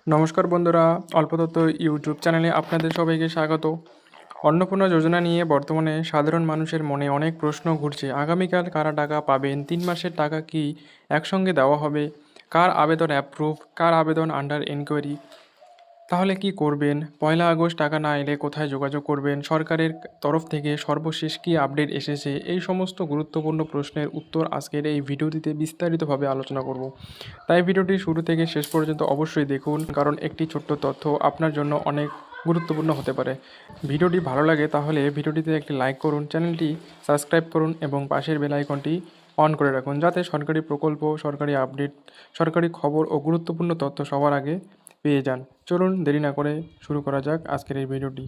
নমস্কার বন্ধুরা, অল্পতত্ত্ব ইউটিউব চ্যানেলে আপনাদের সবাইকে স্বাগত। অন্নপূর্ণা যোজনা নিয়ে বর্তমানে সাধারণ মানুষের মনে অনেক প্রশ্ন ঘুরছে। আগামীকাল কারা টাকা পাবেন? ৩ মাসের টাকা কি একসঙ্গে দেওয়া হবে? কার আবেদন অ্যাপ্রুভ? কার আবেদন আন্ডার এনকোয়ারি? তাহলে কি করবেন? ১লা আগস্ট টাকা না এলে কোথায় যোগাযোগ করবেন? সরকারের তরফ থেকে সর্বশেষ কী আপডেট এসেছে? এই সমস্ত গুরুত্বপূর্ণ প্রশ্নের উত্তর আজকের এই ভিডিওটিতে বিস্তারিতভাবে আলোচনা করব। তাই ভিডিওটি শুরু থেকে শেষ পর্যন্ত অবশ্যই দেখুন, কারণ একটি ছোট্ট তথ্য আপনার জন্য অনেক গুরুত্বপূর্ণ হতে পারে। ভিডিওটি ভালো লাগে তাহলে ভিডিওটিতে একটি লাইক করুন, চ্যানেলটি সাবস্ক্রাইব করুন এবং পাশের বেল আইকনটি অন করে রাখুন, যাতে সরকারি প্রকল্প, সরকারি আপডেট, সরকারি খবর ও গুরুত্বপূর্ণ তথ্য সবার আগে পেয়ে যান। চলুন দেরি না করে শুরু করা যাক আজকের এই ভিডিওটি।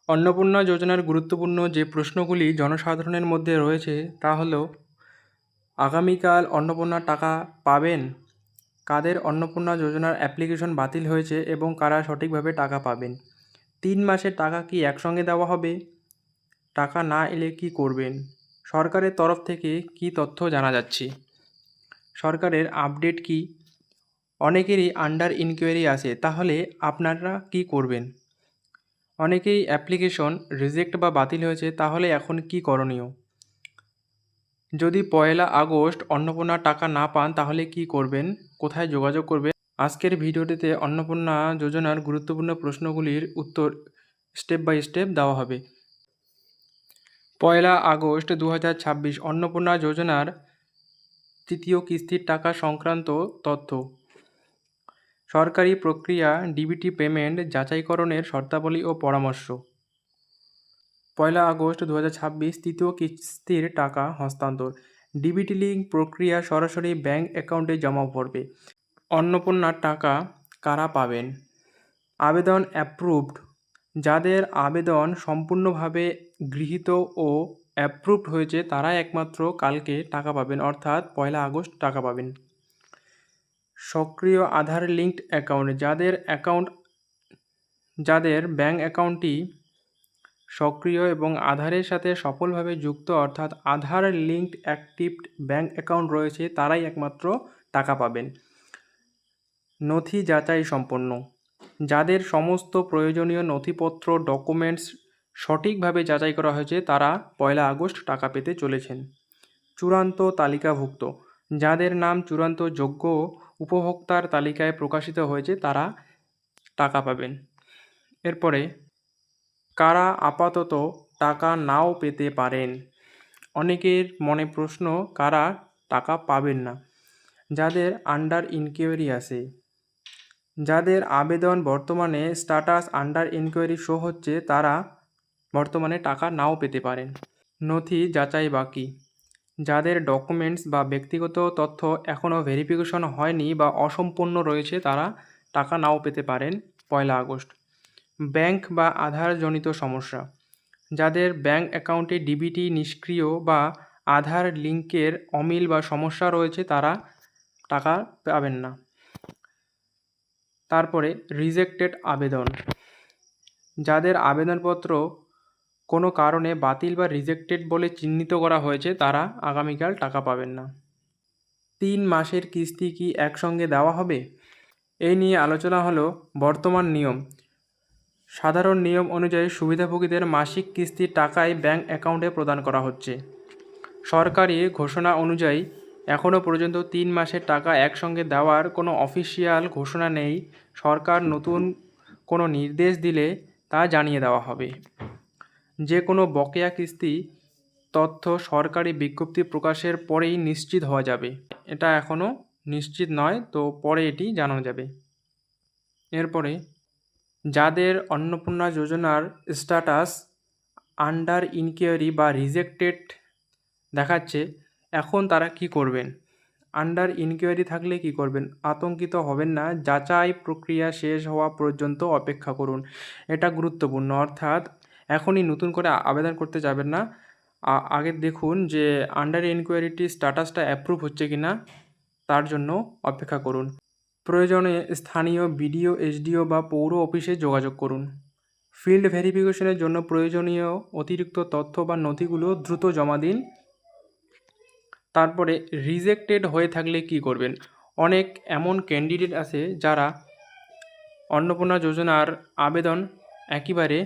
অন্নপূর্ণা যোজনার গুরুত্বপূর্ণ যে প্রশ্নগুলি জনসাধারণের মধ্যে রয়েছে তা হলো: আগামীকাল অন্নপূর্ণার টাকা পাবেন? কাদের অন্নপূর্ণা যোজনার অ্যাপ্লিকেশন বাতিল হয়েছে এবং কারা সঠিকভাবে টাকা পাবেন? ৩ মাসের টাকা কি একসঙ্গে দেওয়া হবে? টাকা না এলে কি করবেন? সরকারের তরফ থেকে কি তথ্য জানা যাচ্ছে? সরকারের আপডেট কি? অনেকেরই আন্ডার ইনকোয়ারি আছে, তাহলে আপনারা কি করবেন? অনেকেই অ্যাপ্লিকেশন রিজেক্ট বা বাতিল হয়েছে, তাহলে এখন কি করণীয়? যদি ১লা আগস্ট অন্নপূর্ণার টাকা না পান তাহলে কি করবেন? কোথায় যোগাযোগ করবেন? আজকের ভিডিওটিতে অন্নপূর্ণা যোজনার গুরুত্বপূর্ণ প্রশ্নগুলির উত্তর স্টেপ বাই স্টেপ দেওয়া হবে। ১লা আগস্ট ২০২৬ অন্নপূর্ণা যোজনার তৃতীয় কিস্তির টাকা সংক্রান্ত তথ্য। সরকারি প্রক্রিয়া, ডিবিটি পেমেন্ট যাচাইকরণের শর্তাবলী ও পরামর্শ। ১লা আগস্ট ২০২৬ তৃতীয় কিস্তির টাকা হস্তান্তর। ডিবিটি লিঙ্ক প্রক্রিয়া সরাসরি ব্যাংক অ্যাকাউন্টে জমা পড়বে। অন্নপূর্ণার টাকা কারা পাবেন? আবেদন অ্যাপ্রুভড। যাদের আবেদন সম্পূর্ণভাবে গৃহীত ও অ্যাপ্রুভড হয়েছে তারাই একমাত্র কালকে টাকা পাবেন, অর্থাৎ ১লা আগস্ট টাকা পাবেন। সক্রিয় আধার লিঙ্কড অ্যাকাউন্ট। যাদের ব্যাংক অ্যাকাউন্টটি সক্রিয় এবং আধারের সাথে সফলভাবে যুক্ত, অর্থাৎ আধার লিঙ্কড অ্যাক্টিভ ব্যাংক অ্যাকাউন্ট রয়েছে, তারাই একমাত্র টাকা পাবেন। নথি যাচাই সম্পন্ন। যাদের সমস্ত প্রয়োজনীয় নথিপত্র, ডকুমেন্টস সঠিকভাবে যাচাই করা হয়েছে তারা ১লা আগস্ট টাকা পেতে চলেছেন। চূড়ান্ত তালিকাভুক্ত। যাদের নাম চূড়ান্ত যোগ্য উপভোক্তার তালিকায় প্রকাশিত হয়েছে তারা টাকা পাবেন। এরপরে কারা আপাতত টাকা নাও পেতে পারেন? অনেকের মনে প্রশ্ন, কারা টাকা পাবেন না? যাদের আন্ডার ইনকোয়ারি আছে, যাদের আবেদন বর্তমানে স্ট্যাটাস আন্ডার ইনকোয়ারি শো হচ্ছে, তারা বর্তমানে টাকা নাও পেতে পারেন। নথি যাচাই বাকি। যাদের ডকুমেন্টস বা ব্যক্তিগত তথ্য এখনও ভেরিফিকেশন হয়নি বা অসম্পূর্ণ রয়েছে তারা টাকা নাও পেতে পারেন ১লা আগস্ট। ব্যাংক বা আধারজনিত সমস্যা। যাদের ব্যাংক অ্যাকাউন্টে ডিবিটি নিষ্ক্রিয় বা আধার লিঙ্কের অমিল বা সমস্যা রয়েছে তারা টাকা পাবেন না। তারপরে রিজেক্টেড আবেদন। যাদের আবেদনপত্র কোনো কারণে বাতিল বা রিজেক্টেড বলে চিহ্নিত করা হয়েছে তারা আগামীকাল টাকা পাবেন না। ৩ মাসের কিস্তি কি একসঙ্গে দেওয়া হবে? এই নিয়ে আলোচনা হলো বর্তমান নিয়ম। সাধারণ নিয়ম অনুযায়ী সুবিধাভোগীদের মাসিক কিস্তির টাকাই ব্যাংক অ্যাকাউন্টে প্রদান করা হচ্ছে। সরকারি ঘোষণা অনুযায়ী এখনও পর্যন্ত ৩ মাসের টাকা একসঙ্গে দেওয়ার কোনো অফিসিয়াল ঘোষণা নেই। সরকার নতুন কোনো নির্দেশ দিলে তা জানিয়ে দেওয়া হবে। যে কোনো বকেয়া কিস্তি তথ্য সরকারি বিজ্ঞপ্তি প্রকাশের পরেই নিশ্চিত হওয়া যাবে। এটা এখনও নিশ্চিত নয়, তো পরে এটি জানানো যাবে। এরপরে যাদের অন্নপূর্ণা যোজনার স্ট্যাটাস আন্ডার ইনকোয়ারি বা রিজেক্টেড দেখাচ্ছে, এখন তারা কি করবেন? আন্ডার ইনকোয়ারি থাকলে কি করবেন? আতঙ্কিত হবেন না, যাচাই প্রক্রিয়া শেষ হওয়া পর্যন্ত অপেক্ষা করুন। এটা গুরুত্বপূর্ণ, অর্থাৎ এখনই নতুন করে আবেদন করতে যাবেন না। আগে দেখুন যে আন্ডার ইনকোয়ারিটির স্ট্যাটাসটা অ্যাপ্রুভ হচ্ছে কি না, তার জন্য অপেক্ষা করুন। প্রয়োজনে স্থানীয় বিডিও, এসডিও বা পৌর অফিসে যোগাযোগ করুন। ফিল্ড ভেরিফিকেশনের জন্য প্রয়োজনীয় অতিরিক্ত তথ্য বা নথিগুলো দ্রুত জমা দিন। তারপরে রিজেক্টেড হয়ে থাকলে কি করবেন? অনেক এমন ক্যান্ডিডেট আছে যারা অন্নপূর্ণা যোজনার আবেদন একেবারে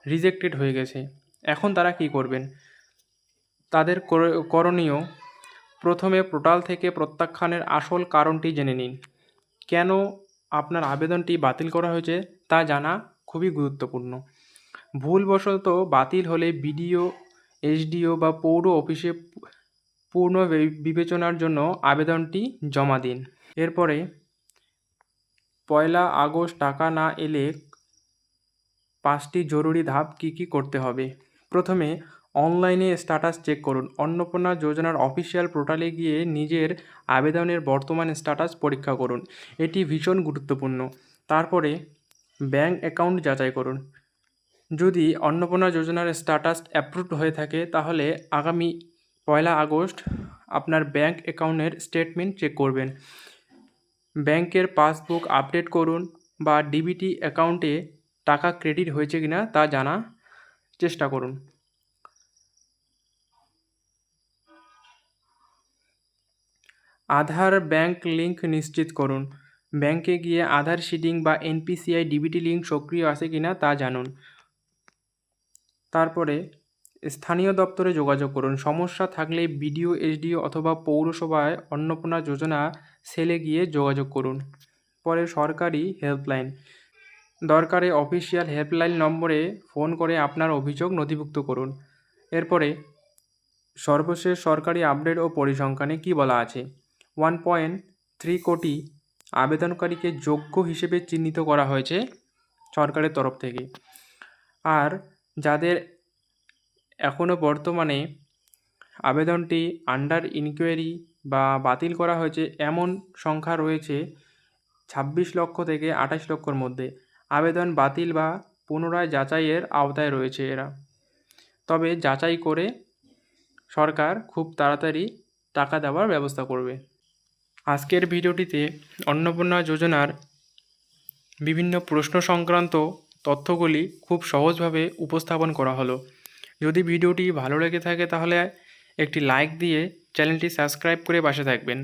রিজেক্টেড হয়ে গেছে। এখন তারা কী করবেন? তাদের করণীয়, প্রথমে পোর্টাল থেকে প্রত্যাখ্যানের আসল কারণটি জেনে নিন। কেন আপনার আবেদনটি বাতিল করা হয়েছে তা জানা খুবই গুরুত্বপূর্ণ। ভুলবশত বাতিল হলে বিডিও, এসডিও বা পৌর অফিসে পূর্ণ বিবেচনার জন্য আবেদনটি জমা দিন। এরপরে 1 আগস্ট টাকা না এলে 5টি জরুরি ধাপ কী কী করতে হবে। প্রথমে অনলাইনে স্ট্যাটাস চেক করুন। অন্নপূর্ণা যোজনার অফিসিয়াল পোর্টালে গিয়ে নিজের আবেদনের বর্তমান স্ট্যাটাস পরীক্ষা করুন, এটি ভীষণ গুরুত্বপূর্ণ। তারপরে ব্যাঙ্ক অ্যাকাউন্ট যাচাই করুন। যদি অন্নপূর্ণা যোজনার স্ট্যাটাস অ্যাপ্রুভড হয়ে থাকে তাহলে আগামী 1 আগস্ট আপনার ব্যাঙ্ক অ্যাকাউন্টের স্টেটমেন্ট চেক করবেন। ব্যাংকের পাসবুক আপডেট করুন বা ডিবিটি অ্যাকাউন্টে টাকা ক্রেডিট হয়েছে কিনা তা জানার চেষ্টা করুন। আধার ব্যাংক লিঙ্ক নিশ্চিত করুন। ব্যাংকে গিয়ে আধার সিডিং বা এনপিসিআই ডিবিটি লিঙ্ক সক্রিয় আছে কিনা তা জানুন। তারপরে স্থানীয় দপ্তরে যোগাযোগ করুন। সমস্যা থাকলে বিডিও, এসডিও অথবা পৌরসভায় অন্নপূর্ণা যোজনা সেলে গিয়ে যোগাযোগ করুন। পরে সরকারি হেল্পলাইন, দরকারে অফিসিয়াল হেল্পলাইন নম্বরে ফোন করে আপনার অভিযোগ নথিভুক্ত করুন। এরপরে সর্বশেষ সরকারি আপডেট ও পরিসংখ্যানে কী বলা আছে। 1.3 কোটি আবেদনকারীকে যোগ্য হিসেবে চিহ্নিত করা হয়েছে সরকারের তরফ থেকে। আর যাদের এখনও বর্তমানে আবেদনটি আন্ডার ইনকোয়ারি বা বাতিল করা হয়েছে এমন সংখ্যা রয়েছে 26 লক্ষ থেকে 28 লক্ষর মধ্যে। আবেদন বাতিল বা পুনরায় যাচাইয়ের আওতায় রয়েছে এরা। তবে যাচাই করে সরকার খুব তাড়াতাড়ি টাকা দেওয়ার ব্যবস্থা করবে। আজকের ভিডিওটিতে অন্নপূর্ণা যোজনার বিভিন্ন প্রশ্ন সংক্রান্ত তথ্যগুলি খুব সহজভাবে উপস্থাপন করা হলো। যদি ভিডিওটি ভালো লেগে থাকে তাহলে একটি লাইক দিয়ে চ্যানেলটি সাবস্ক্রাইব করে পাশে থাকবেন।